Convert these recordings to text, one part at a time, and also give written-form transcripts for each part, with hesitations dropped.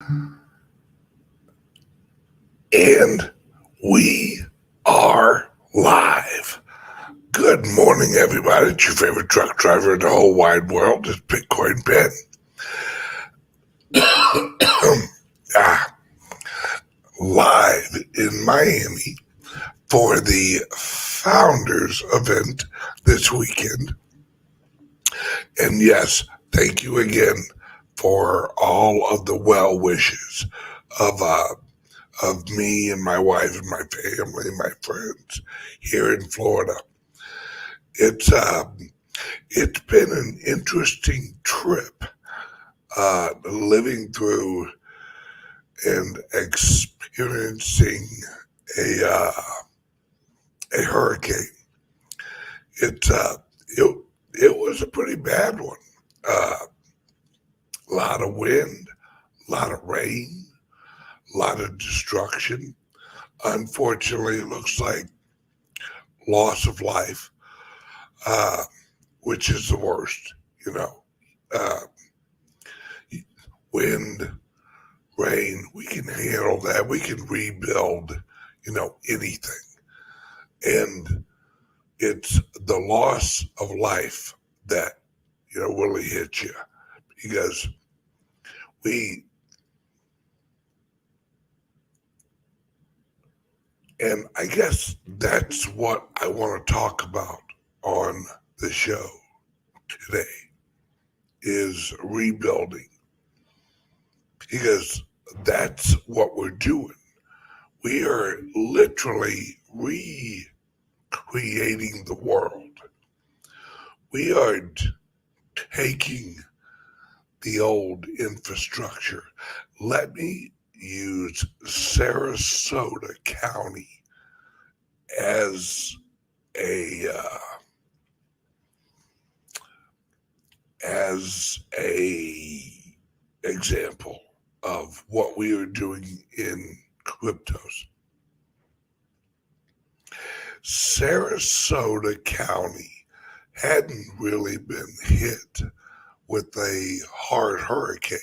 And we are live. Good morning, everybody. It's your favorite truck driver in the whole wide world. It's Bitcoin Ben. Live in Miami for the Founders event this weekend. And yes, thank you again for all of the well wishes of me and my wife and my family and my friends here in Florida. It's been an interesting trip, living through and experiencing a a hurricane. It it it was a pretty bad one. A lot of wind, a lot of rain, a lot of destruction. Unfortunately, it looks like loss of life, uh, which is the worst. You know, uh, wind, rain, we can handle that. We can rebuild, anything. And it's the loss of life that, really hits you because we, and I guess that's what I want to talk about on the show today is rebuilding because that's what we're doing. We are literally recreating the world. We aren't taking the old infrastructure. Let me use Sarasota County as a example of what we are doing in cryptos. Sarasota County hadn't really been hit with a hard hurricane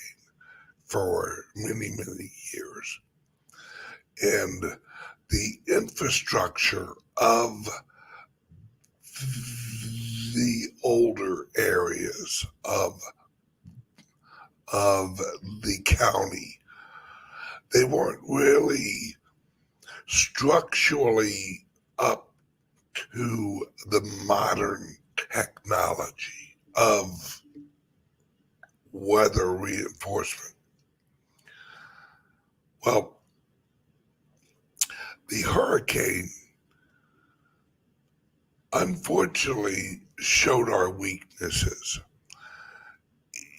for many, many years. And the infrastructure of the older areas of the county, they weren't really structurally up to the modern technology of weather reinforcement. Well, the hurricane unfortunately showed our weaknesses.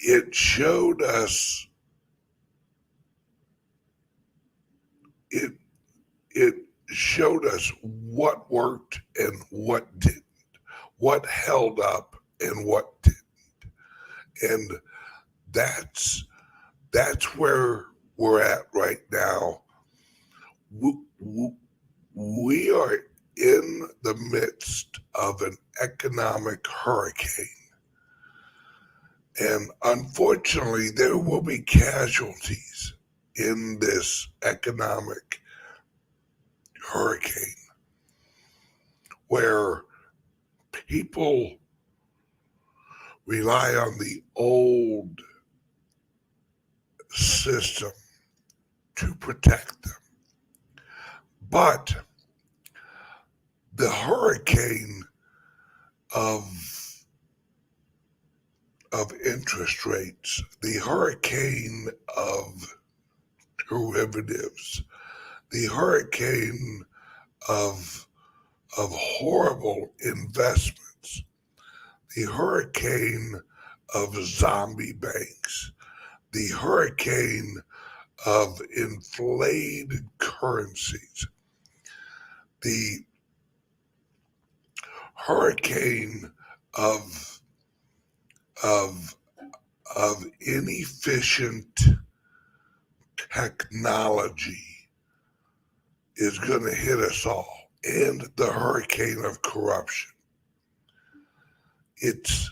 It showed us it showed us what worked and what didn't, what held up and what didn't. And that's where we're at right now. We are in the midst of an economic hurricane. And unfortunately, there will be casualties in this economic hurricane where people rely on the old system to protect them. But the hurricane of interest rates, the hurricane of derivatives, the hurricane of horrible investments, the hurricane of zombie banks, the hurricane of inflated currencies, the hurricane of inefficient technology is going to hit us all, and the hurricane of corruption. It's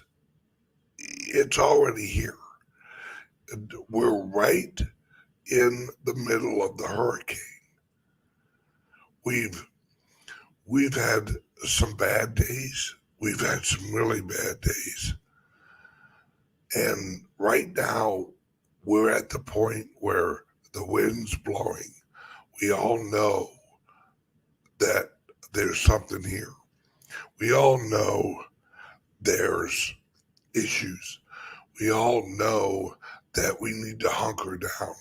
already here. We're right in the middle of the hurricane. We've had some bad days. We've had some really bad days. And right now, we're at the point where the wind's blowing. We all know that there's something here. We all know there's issues. We all know that we need to hunker down.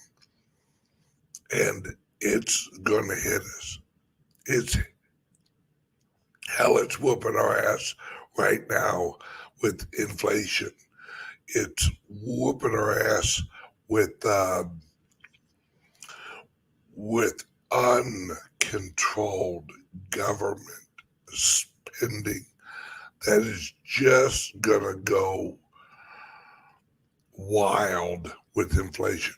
And it's going to hit us. It's hell, it's whooping our ass right now with inflation. It's whooping our ass with uncontrolled government spending that is just gonna go wild with inflation.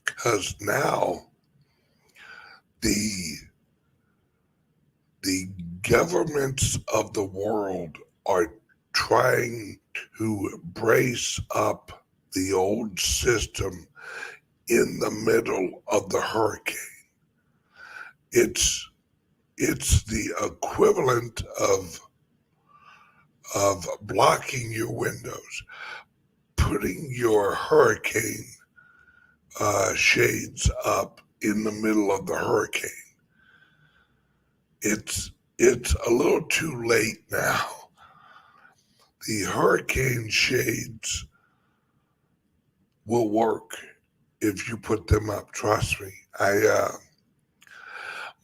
Because now the governments of the world are trying to brace up the old system in the middle of the hurricane. It's the equivalent of blocking your windows, putting your hurricane shades up in the middle of the hurricane. It's a little too late now. The hurricane shades will work if you put them up. Trust me.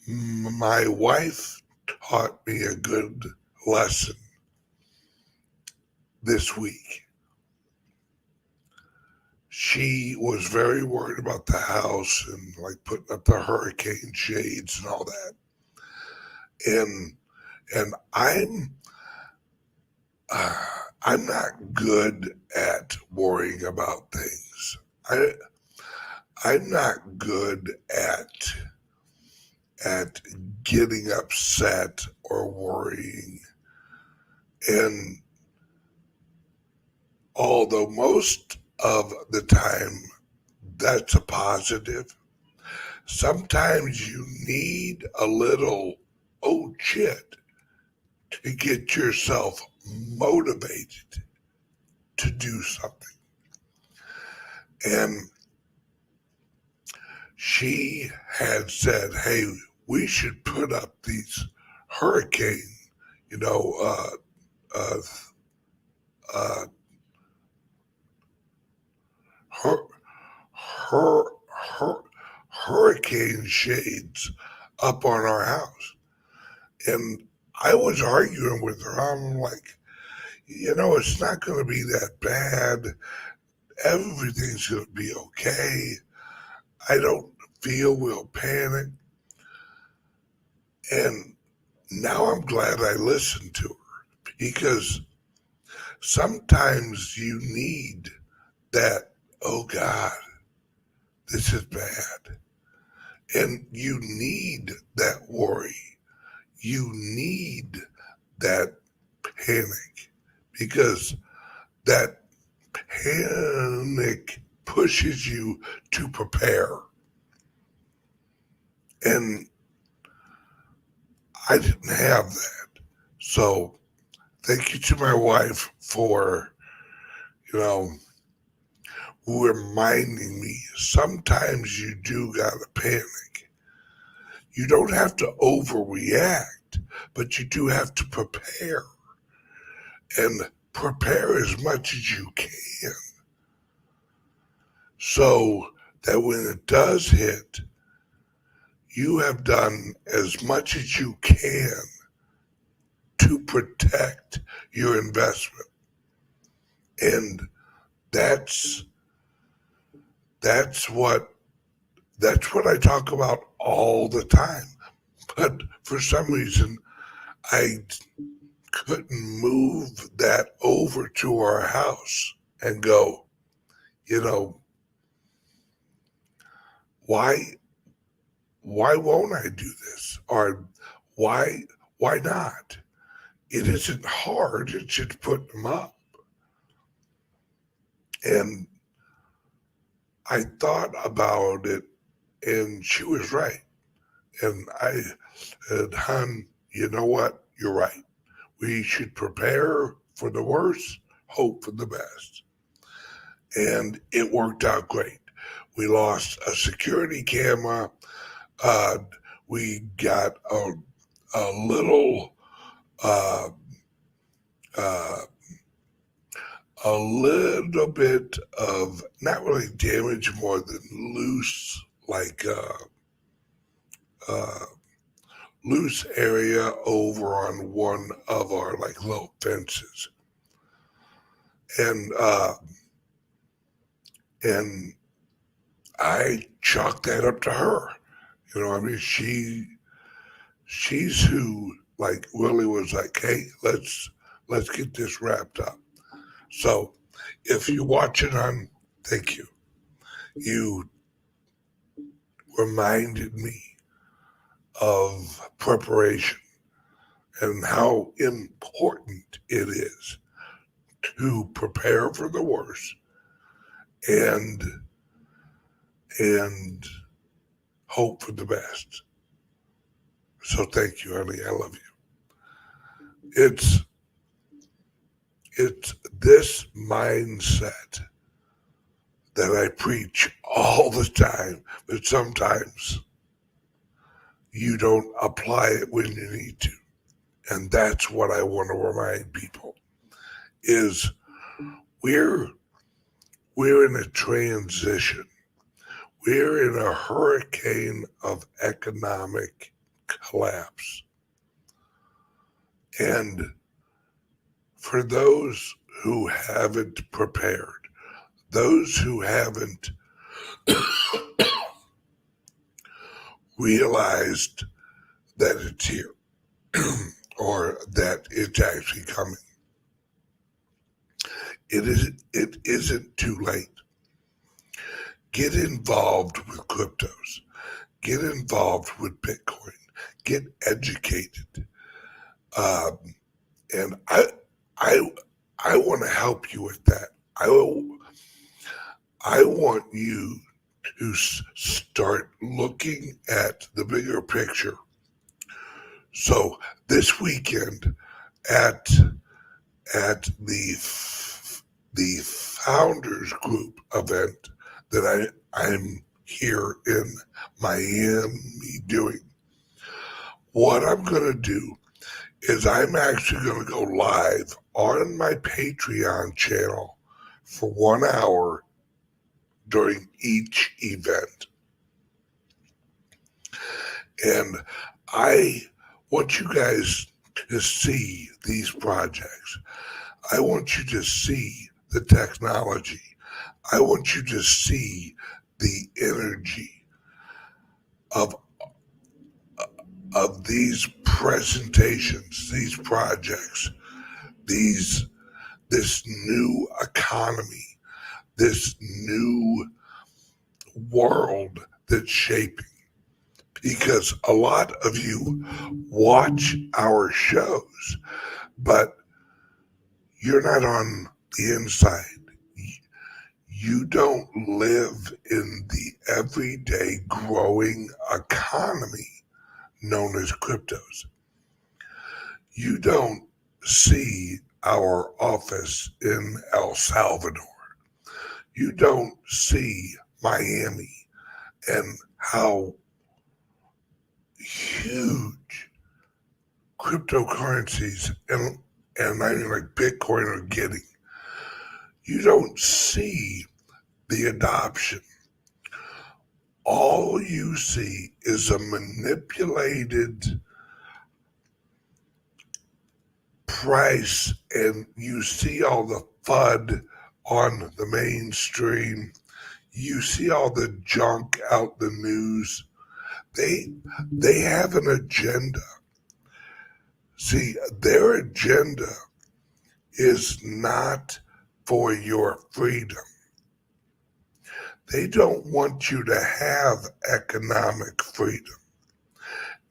My wife taught me a good lesson this week. She was very worried about the house and like putting up the hurricane shades and all that. And I'm not good at worrying about things. I'm not good at getting upset or worrying. And although most of the time that's a positive, sometimes you need a little, oh shit, to get yourself motivated to do something. And she had said, hey, we should put up these hurricane, her, her, her, hurricane shades up on our house. And I was arguing with her. I'm like, it's not going to be that bad. Everything's going to be okay. I don't feel we'll panic. And now I'm glad I listened to her, because sometimes you need that, oh God, this is bad. And you need that worry. You need that panic, because that panic pushes you to prepare. And I didn't have that. So thank you to my wife for, reminding me sometimes you do gotta panic. You don't have to overreact, but you do have to prepare. And prepare as much as you can, so that when it does hit, you have done as much as you can to protect your investment. And that's what I talk about all the time. But for some reason, I couldn't move that over to our house and go, why won't I do this? Or why not? It isn't hard. It's just putting them up. And I thought about it, and she was right. And I said, "Hon, you know what? You're right. We should prepare for the worst, hope for the best." And it worked out great. We lost a security camera. Uh, we got a little uh, uh, a little bit of not really damage, more than loose, like uh, loose area over on one of our like little fences, and and I chalked that up to her. I mean, she's who like really was like, "Hey, let's get this wrapped up." So if you watch it on, thank you. You reminded me of preparation and how important it is to prepare for the worst and and hope for the best. So thank you, honey. I love you. It's this mindset that I preach all the time, but sometimes you don't apply it when you need to. And that's what I want to remind people is we're we're in a transition. We're in a hurricane of economic collapse. And for those who haven't prepared, those who haven't realized that it's here or that it's actually coming, it isn't too late. Get involved with cryptos. Get involved with Bitcoin. Get educated. Um, and I, I want to help you with that. I want you to start looking at the bigger picture. So this weekend at the founders group event that I'm here in Miami doing, what I'm going to do is I'm actually going to go live on my Patreon channel for 1 hour during each event. And I want you guys to see these projects. I want you to see the technology. I want you to see the energy of these presentations, these projects, this new economy, this new world that's shaping. Because a lot of you watch our shows, but you're not on the inside. You don't live in the everyday growing economy known as cryptos. You don't see our office in El Salvador. You don't see Miami and how huge cryptocurrencies and I mean like Bitcoin are getting. You don't see the adoption. All you see is a manipulated price, and you see all the FUD on the mainstream. You see all the junk out the news. They have an agenda. See, their agenda is not for your freedom. They don't want you to have economic freedom.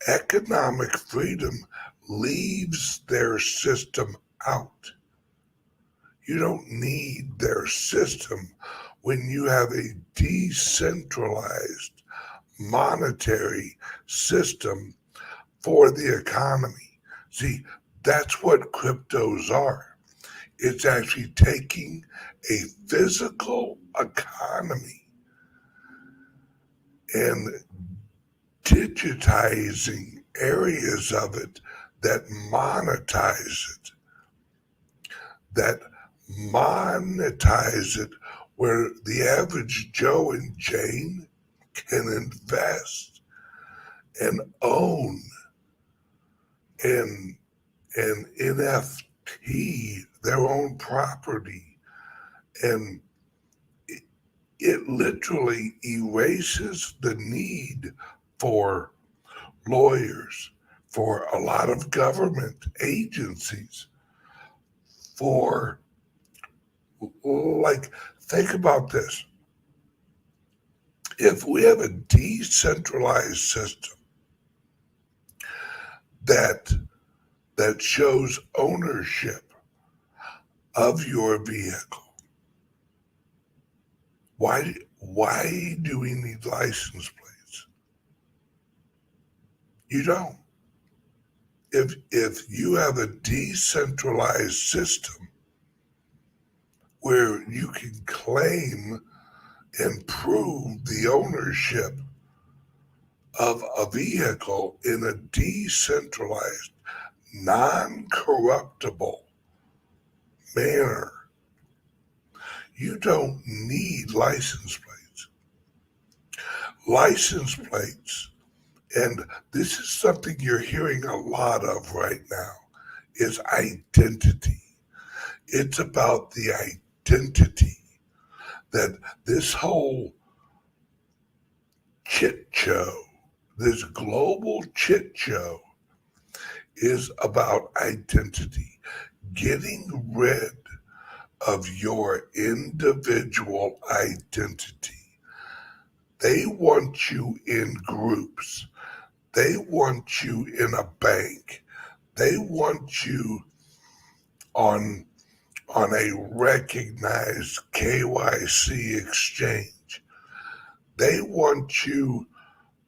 Economic freedom leaves their system out. You don't need their system when you have a decentralized monetary system for the economy. See, that's what cryptos are. It's actually taking a physical economy and digitizing areas of it that monetize it, that monetize it where the average Joe and Jane can invest and own and NFT their own property. And it literally erases the need for lawyers, for a lot of government agencies, for, like, think about this. If we have a decentralized system that shows ownership of your vehicle, why do we need license plates? You don't. If you have a decentralized system where you can claim and prove the ownership of a vehicle in a decentralized, non-corruptible manner, you don't need license plates. License plates, and this is something you're hearing a lot of right now, is identity. It's about the identity that this whole chit show, this global chit show, is about identity. Getting rid of your individual identity. They want you in groups. They want you in a bank. They want you on a recognized KYC exchange. They want you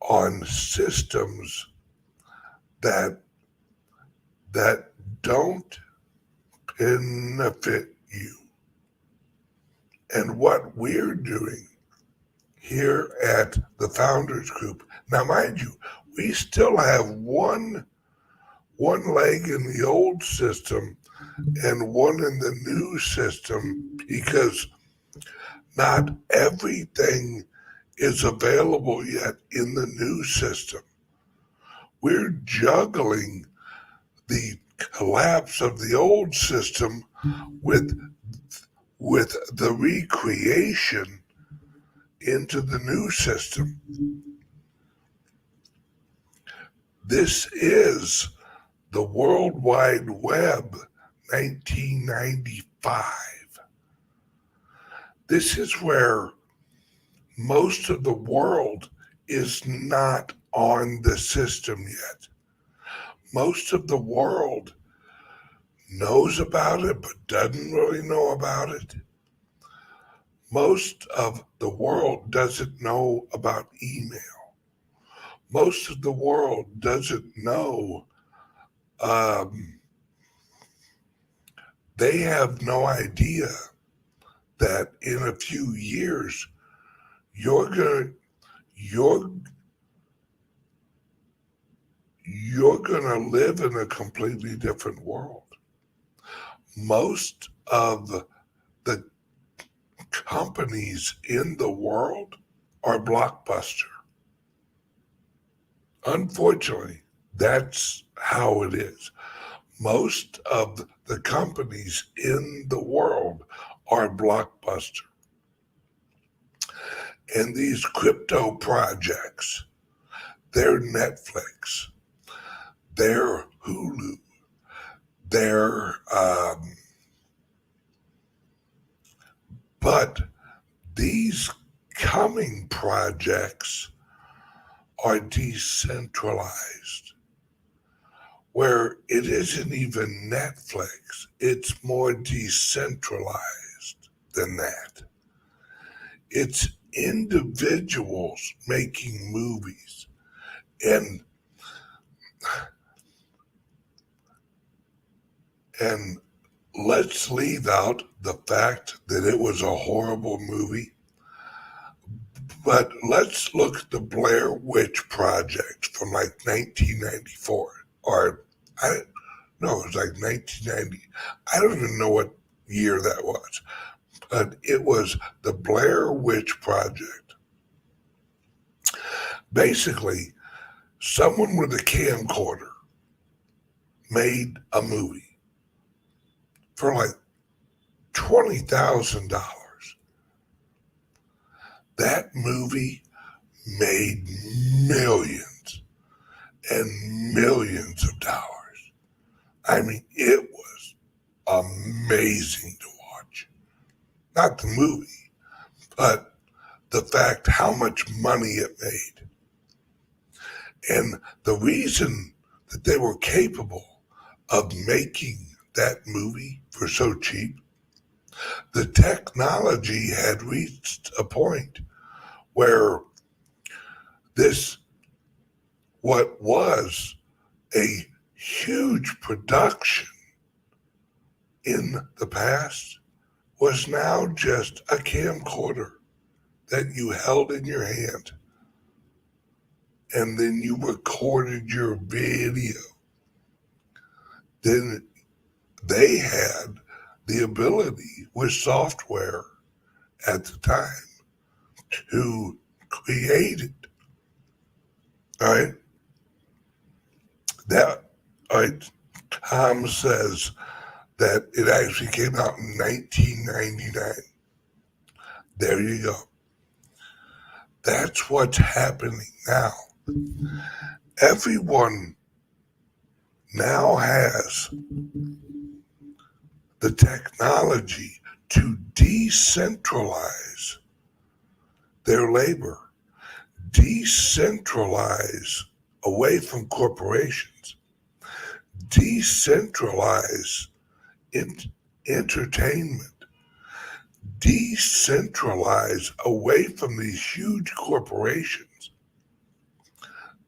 on systems that don't benefit you. And what we're doing here at the Founders Group, now mind you, we still have one leg in the old system and one in the new system, because not everything is available yet in the new system. We're juggling the collapse of the old system with the recreation into the new system. This is the World Wide Web 1995. This is where most of the world is not on the system yet. Most of the world knows about it, but doesn't really know about it. Most of the world doesn't know about email. Most of the world doesn't know. They have no idea that in a few years you're gonna live in a completely different world. Most of the companies in the world are blockbuster. Unfortunately, that's how it is. Most of the companies in the world are blockbuster. And these crypto projects, they're Netflix, they're Hulu, they're, but these coming projects are decentralized, where it isn't even Netflix, it's more decentralized than that. It's individuals making movies. And let's leave out the fact that it was a horrible movie, but let's look at the Blair Witch Project from like 1994, or I no, it was like 1990. I don't even know what year that was, but it was the Blair Witch Project. Basically, someone with a camcorder made a movie for like $20,000. That movie made millions and millions of dollars. I mean, it was amazing to watch. Not the movie, but the fact how much money it made. And the reason that they were capable of making that movie for so cheap, the technology had reached a point where this, what was a huge production in the past, was now just a camcorder that you held in your hand, and then you recorded your video. Then they had the ability with software at the time to create it. All right. That, all right. Tom says that it actually came out in 1999. There you go. That's what's happening now. Everyone now has the technology to decentralize their labor, decentralize away from corporations, decentralize entertainment, decentralize away from these huge corporations.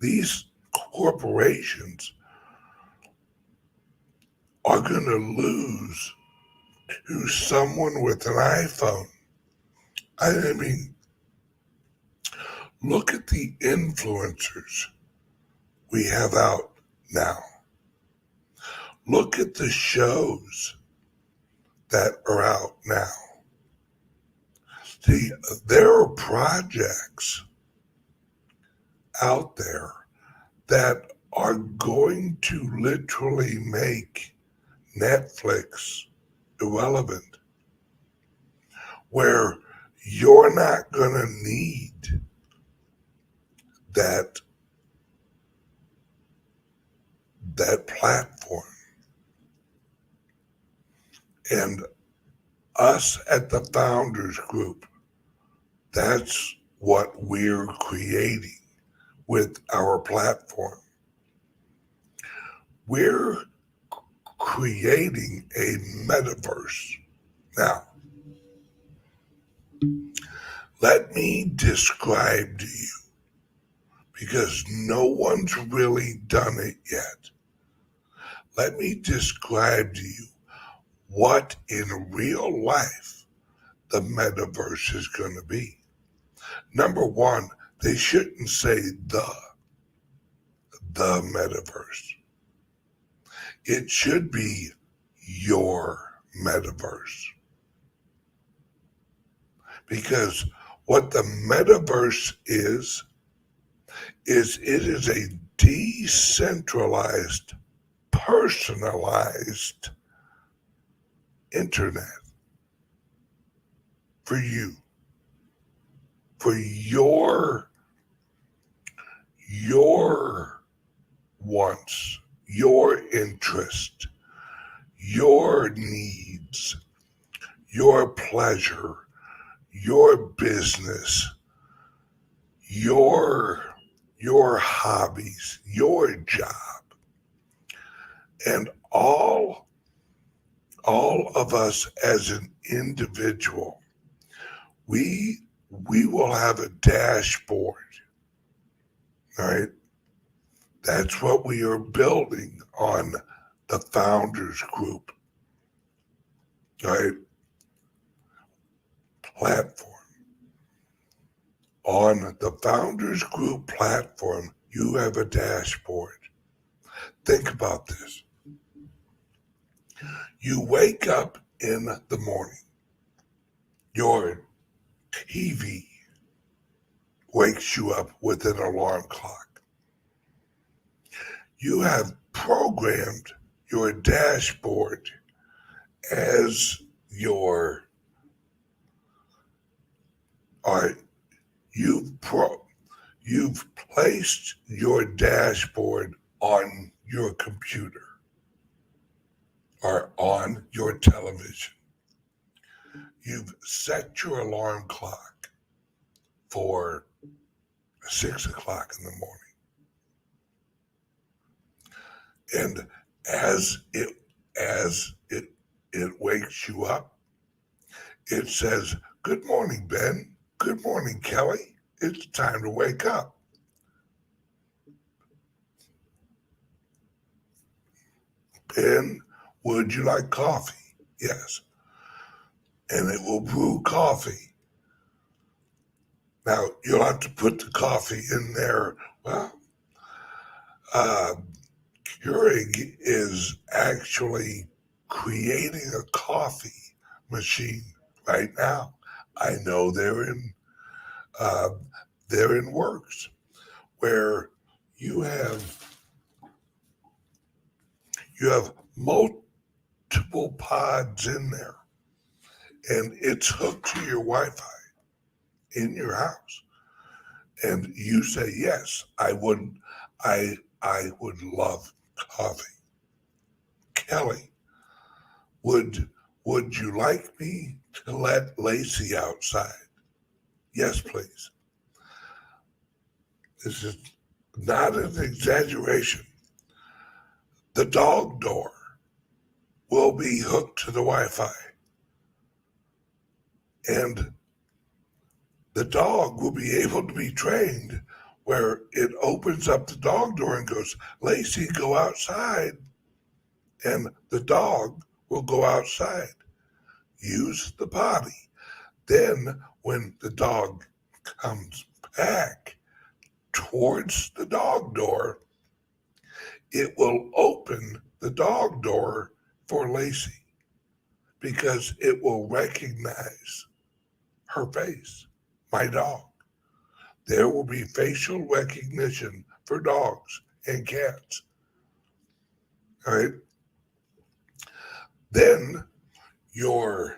These corporations are going to lose to someone with an iPhone. I mean, look at the influencers we have out now. Look at the shows that are out now. See, there are projects out there that are going to literally make Netflix irrelevant, where you're not going to need that platform. And us at the Founders Group, that's what we're creating with our platform. We're creating a metaverse. Now, let me describe to you, because no one's really done it yet. Let me describe to you what in real life the metaverse is going to be. Number one, they shouldn't say the metaverse. It should be your metaverse. Because what the metaverse is it is a decentralized, personalized internet for you, for your wants, your interest, your needs, your pleasure, your business, your hobbies, your job, and all of us as an individual, we we will have a dashboard. All right. That's what we are building on the Founders Group. All right. Platform. On the Founders Group platform, you have a dashboard. Think about this. You wake up in the morning. Your TV wakes you up with an alarm clock. You have programmed your dashboard as your, you've placed your dashboard on your computer or on your television. You've set your alarm clock for 6 o'clock in the morning. And as it wakes you up, it says, "Good morning, Ben. Good morning, Kelly. It's time to wake up." Ben, would you like coffee? Yes. And it will brew coffee. Now, you'll have to put the coffee in there. Well, Keurig is actually creating a coffee machine right now. I know they're in works where you have multiple pods in there, and it's hooked to your Wi-Fi in your house. And you say, "Yes, I would love coffee." Kelly, would you like me to let Lacey outside? Yes, please. This is not an exaggeration. The dog door will be hooked to the Wi-Fi, and the dog will be able to be trained where it opens up the dog door and goes, "Lacey, go outside." And the dog will go outside, use the potty. Then when the dog comes back towards the dog door, it will open the dog door for Lacey because it will recognize her face, my dog. There will be facial recognition for dogs and cats. All right. Then your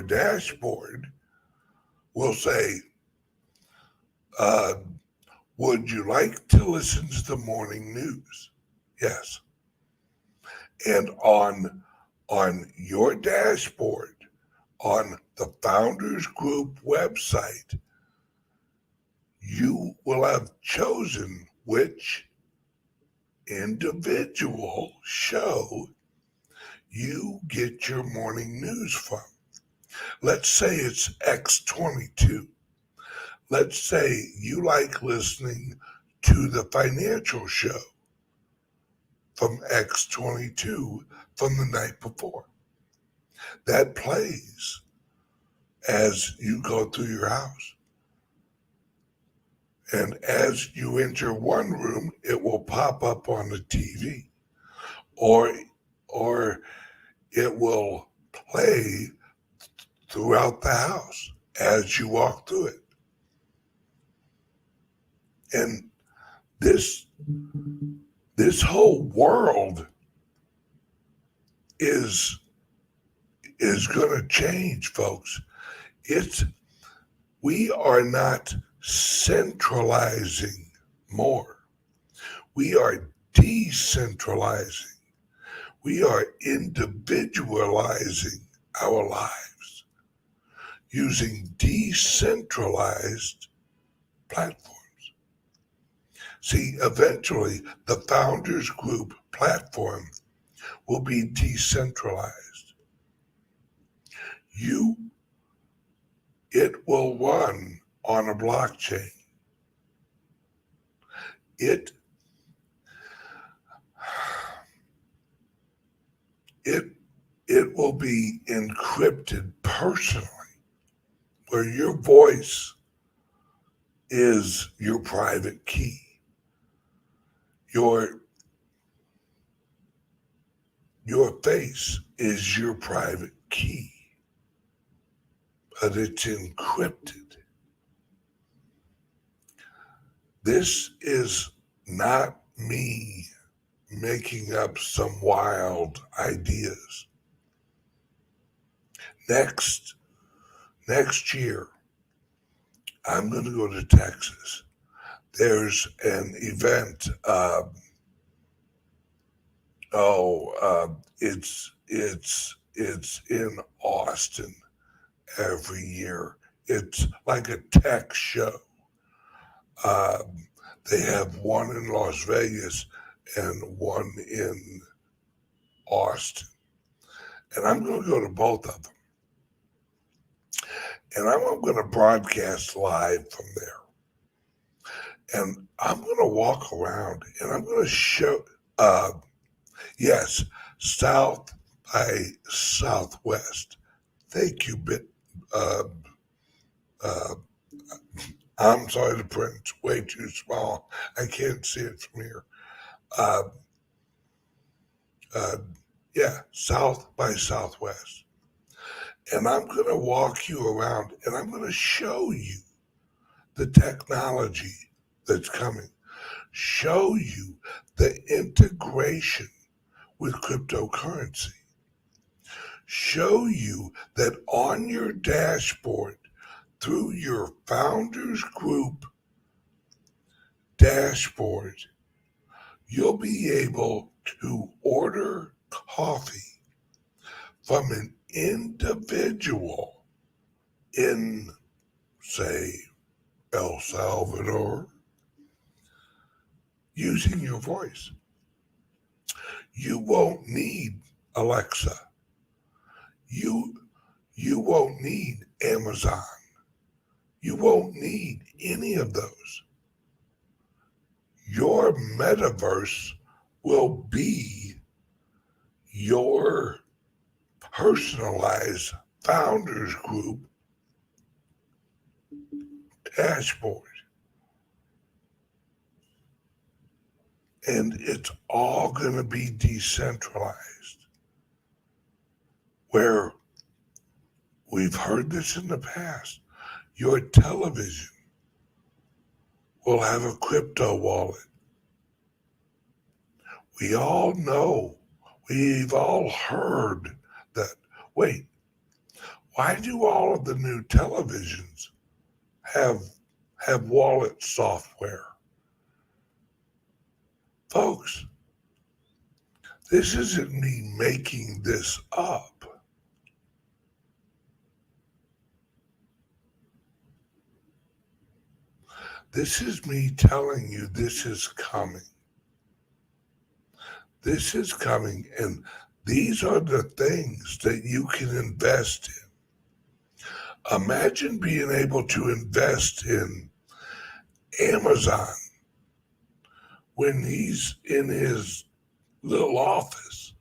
dashboard will say, "Would you like to listen to the morning news?" Yes. And on your dashboard, on the Founders Group website, you will have chosen which individual show you get your morning news from. Let's say it's X22. Let's say you like listening to the financial show from X22 from the night before. That plays as you go through your house. And as you enter one room, it will pop up on the TV, or it will play throughout the house as you walk through it. And this whole world is going to change, folks. We are not centralizing more. We are decentralizing. We are individualizing our lives using decentralized platforms. See, eventually the Founders Group platform will be decentralized. You It will run on a blockchain. It it it will be encrypted personally, where your voice is your private key. Your face is your private key, but it's encrypted. This is not me making up some wild ideas. Next year, I'm going to go to Texas. There's an event. It's in Austin every year. It's like a tech show. They have one in Las Vegas and one in Austin. And I'm going to go to both of them. And I'm going to broadcast live from there. And I'm going to walk around and I'm going to show, yes, South by Southwest. Thank you, I'm sorry, the print's way too small. I can't see it from here. Uh, yeah, South by Southwest. And I'm going to walk you around and I'm going to show you the technology that's coming, show you the integration with cryptocurrency, show you that on your dashboard through your Founders Group dashboard, you'll be able to order coffee from an individual in, say, El Salvador using your voice. You won't need Alexa. You won't need Amazon. You won't need any of those. Your metaverse will be your personalized Founders Group dashboard. And it's all going to be decentralized. Where we've heard this in the past, your television will have a crypto wallet. We all know, we've all heard that, wait, why do all of the new televisions have wallet software? Folks, this isn't me making this up. This is me telling you this is coming. This is coming, and these are the things that you can invest in. Imagine being able to invest in Amazon when he's in his little office,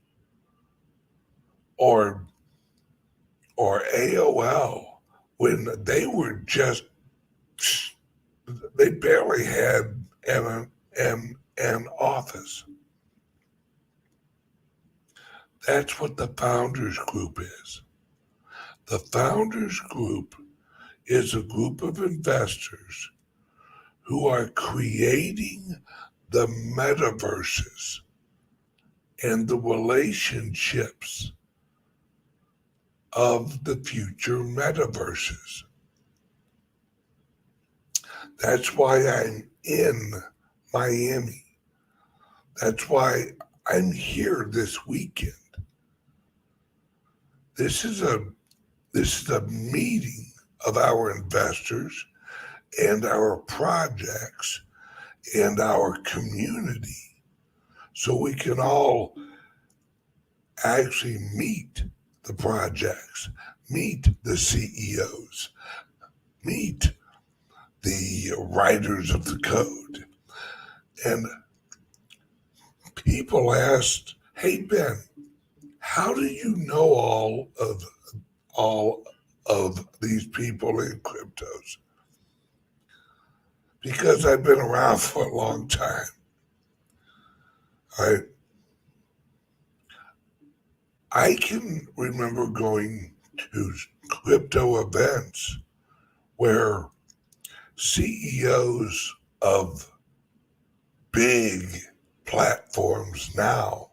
or AOL when they were just, they barely had an office. That's what the Founders Group is. The Founders Group is a group of investors who are creating the metaverses and the relationships of the future metaverses. That's why I'm in Miami. That's why I'm here this weekend. This is a meeting of our investors and our projects and our community, so we can all actually meet the projects, meet the CEOs, meet the writers of the code. And people asked, "Hey Ben, how do you know all of these people in cryptos?" Because I've been around for a long time. I can remember going to crypto events where CEOs of big platforms now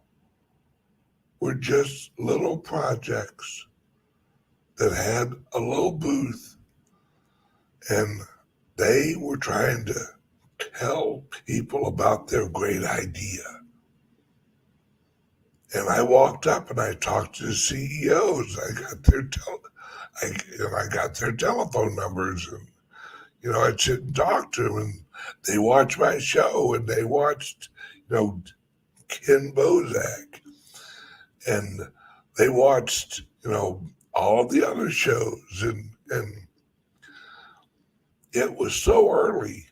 were just little projects that had a little booth, and they were trying to tell people about their great idea. And I walked up and I talked to the CEOs. I got their telephone numbers, and I'd sit and talk to them, and they watched my show, and they watched Ken Bozak, and they watched all of the other shows, and it was so early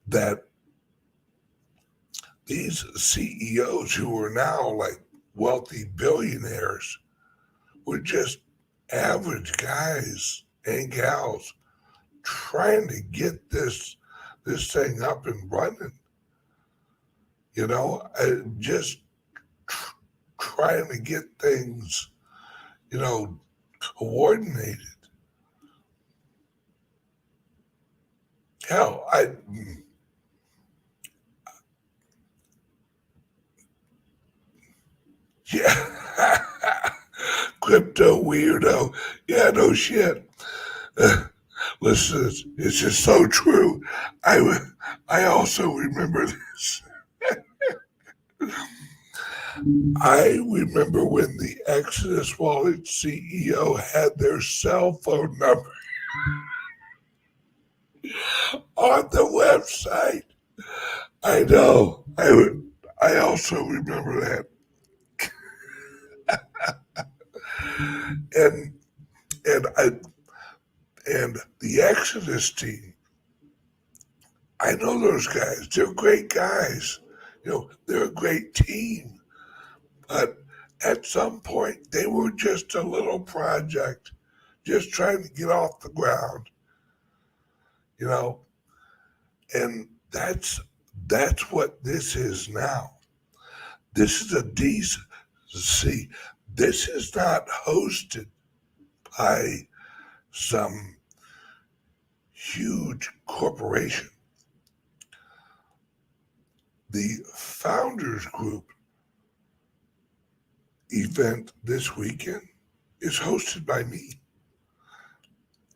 that these CEOs who were now like wealthy billionaires were just average guys and gals trying to get this thing up and running. Just trying to get things, coordinated. Hell, yeah, crypto weirdo. Yeah, no shit. Listen, it's just so true. I also remember this. I remember when the Exodus Wallet CEO had their cell phone number on the website. I know. I also remember that. And and I and the Exodus team, I know those guys. They're great guys. They're a great team. But at some point, they were just a little project, just trying to get off the ground. You know, and that's what this is now. This is a decent. See, this is not hosted by some huge corporation. The Founders Group event this weekend is hosted by me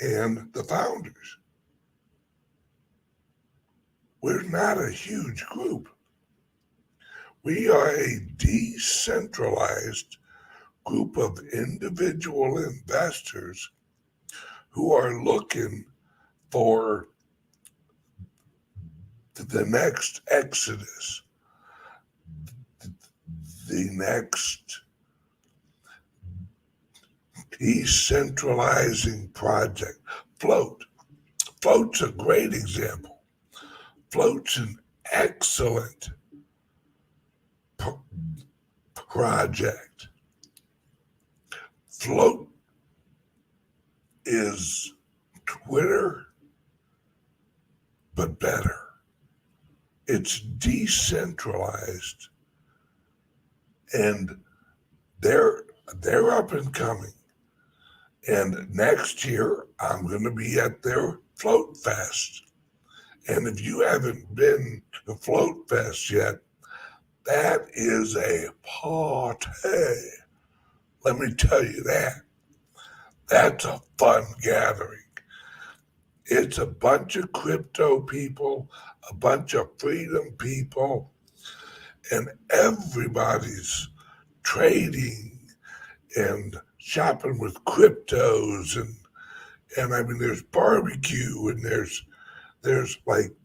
and the founders. We're not a huge group. We are a decentralized group of individual investors who are looking for the next exodus, the next decentralizing project. Float's a great example. Float's an excellent project. Float is Twitter, but better. It's decentralized, and they're up and coming. And next year, I'm going to be at their Float Fest. And if you haven't been to Float Fest yet, that is a party. Let me tell you that. That's a fun gathering. It's a bunch of crypto people, a bunch of freedom people, and everybody's trading and shopping with cryptos, and I mean there's barbecue, and there's like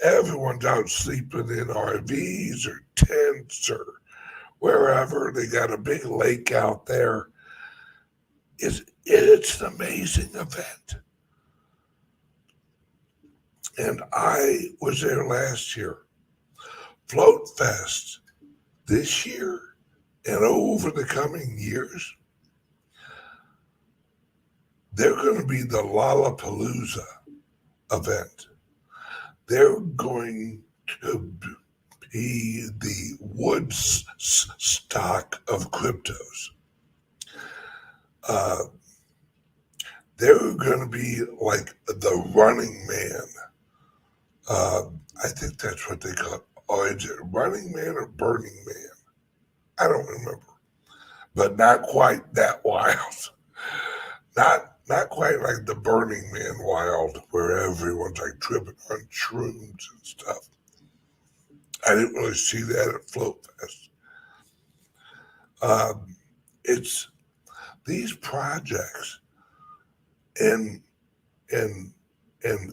everyone's out sleeping in RVs or tents or wherever. They got a big lake out there. It's an amazing event. And I was there last year. Float Fest this year and over the coming years, they're going to be the Lollapalooza event. They're going to be the Woodstock of cryptos. They're going to be like the Running Man. I think that's what they call it. Or is it Running Man or Burning Man? I don't remember. But not quite that wild. Not quite like the Burning Man wild, where everyone's like tripping on shrooms and stuff. I didn't really see that at Float Fest. It's these projects and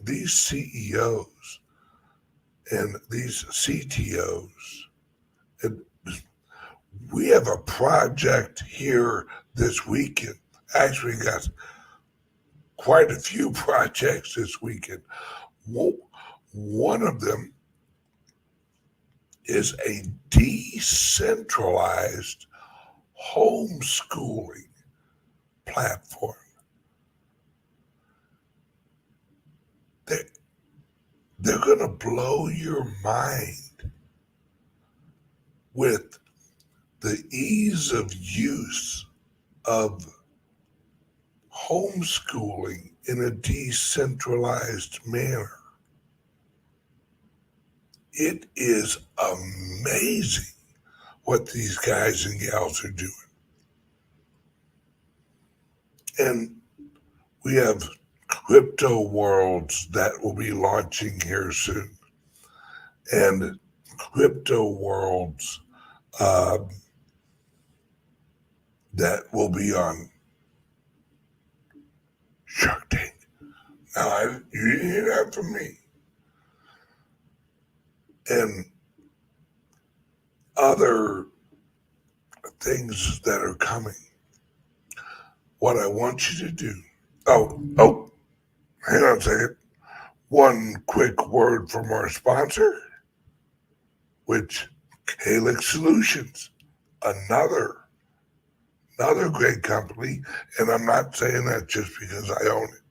these CEOs and these CTOs. And we have a project here this weekend. Actually, got quite a few projects this weekend. One of them is a decentralized homeschooling platform. They're going to blow your mind with the ease of use of homeschooling in a decentralized manner. It is amazing what these guys and gals are doing. And we have crypto worlds that will be launching here soon. And crypto worlds that will be on Shark Tank. Now, you didn't hear that from me. And other things that are coming. What I want you to do. Oh, hang on a second. One quick word from our sponsor, which CALIX Solutions, another great company, and I'm not saying that just because I own it.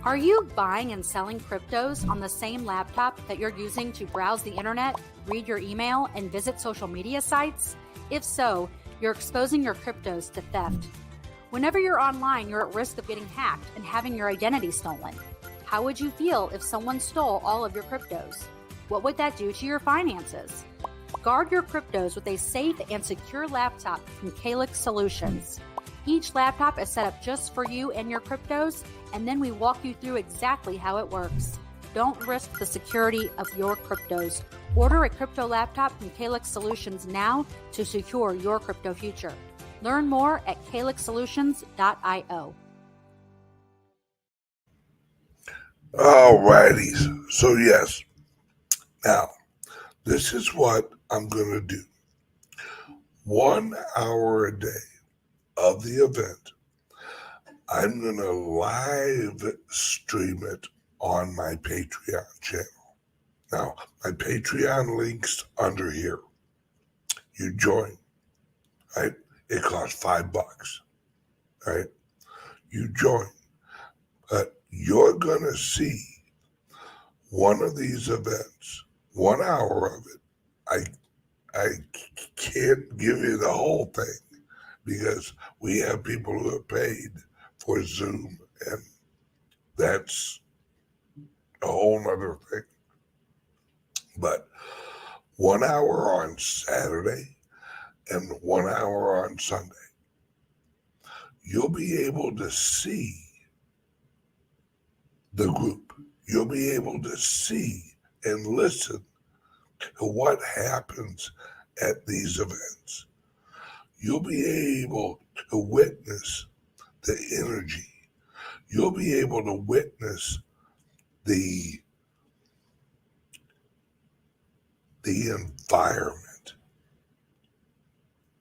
Are you buying and selling cryptos on the same laptop that you're using to browse the internet, read your email, and visit social media sites? If so, you're exposing your cryptos to theft. Whenever you're online, you're at risk of getting hacked and having your identity stolen. How would you feel if someone stole all of your cryptos? What would that do to your finances? Guard your cryptos with a safe and secure laptop from CALIX Solutions. Each laptop is set up just for you and your cryptos, and then we walk you through exactly how it works. Don't risk the security of your cryptos. Order a crypto laptop from CALIX Solutions now to secure your crypto future. Learn more at calixsolutions.io. Alrighty, so yes. Now, this is what I'm going to do. 1 hour a day of the event, I'm going to live stream it on my Patreon channel. Now, my Patreon link's under here. You join, right? It costs $5, right? You join. You're going to see one of these events, 1 hour of it. I can't give you the whole thing because we have people who have paid for Zoom, and that's a whole other thing. But 1 hour on Saturday and 1 hour on Sunday, you'll be able to see the group. You'll be able to see and listen to what happens at these events. You'll be able to witness the energy. You'll be able to witness the environment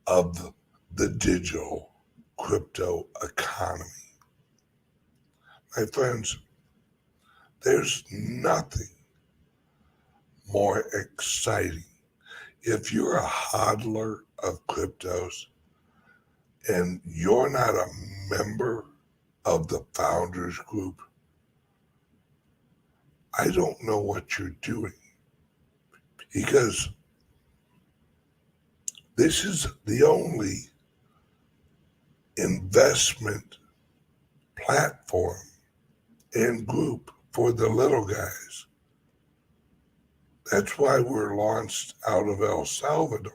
of the digital crypto economy. My friends, There's nothing more exciting. If you're a hodler of cryptos and you're not a member of the founders group, I don't know what you're doing, because this is the only investment platform and group for the little guys. That's why we're launched out of El Salvador.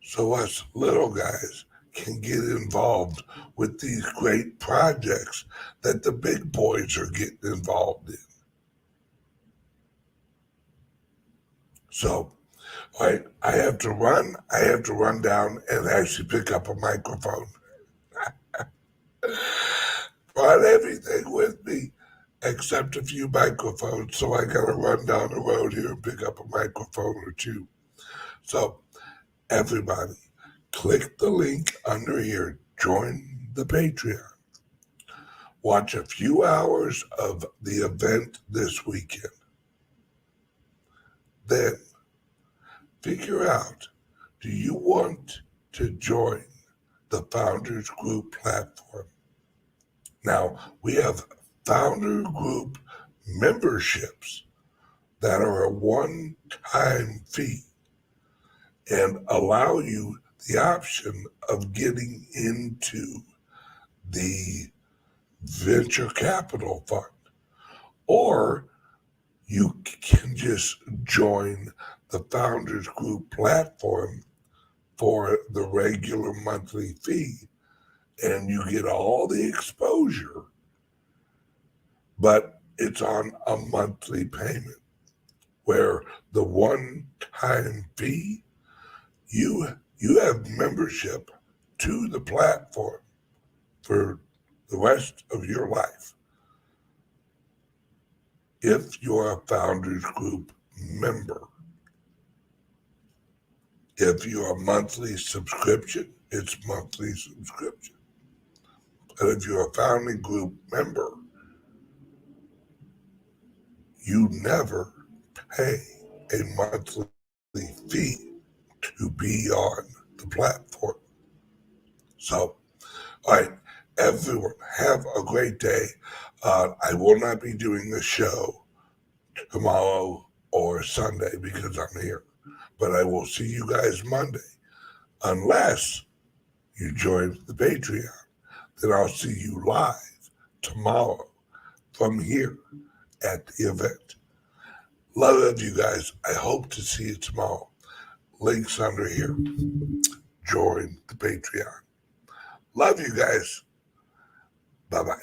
So us little guys can get involved with these great projects that the big boys are getting involved in. So, all right, I have to run. I have to run down and actually pick up a microphone. Brought everything with me except a few microphones, so I gotta run down the road here and pick up a microphone or two. So, everybody, click the link under here. Join the Patreon. Watch a few hours of the event this weekend. Then figure out, do you want to join the Founders Group platform? Now, we have Founder Group memberships that are a one-time fee and allow you the option of getting into the venture capital fund, or you can just join the Founders Group platform for the regular monthly fee, and you get all the exposure, but it's on a monthly payment, where the one-time fee, you have membership to the platform for the rest of your life if you're a Founders Group member. If you're a monthly subscription, it's monthly subscription. And if you're a Founding Group member, you never pay a monthly fee to be on the platform. So, all right, everyone, have a great day. I will not be doing the show tomorrow or Sunday because I'm here, but I will see you guys Monday, unless you join the Patreon. Then I'll see you live tomorrow from here at the event. Love you guys. I hope to see you tomorrow. Links under here. Join the Patreon. Love you guys. Bye-bye.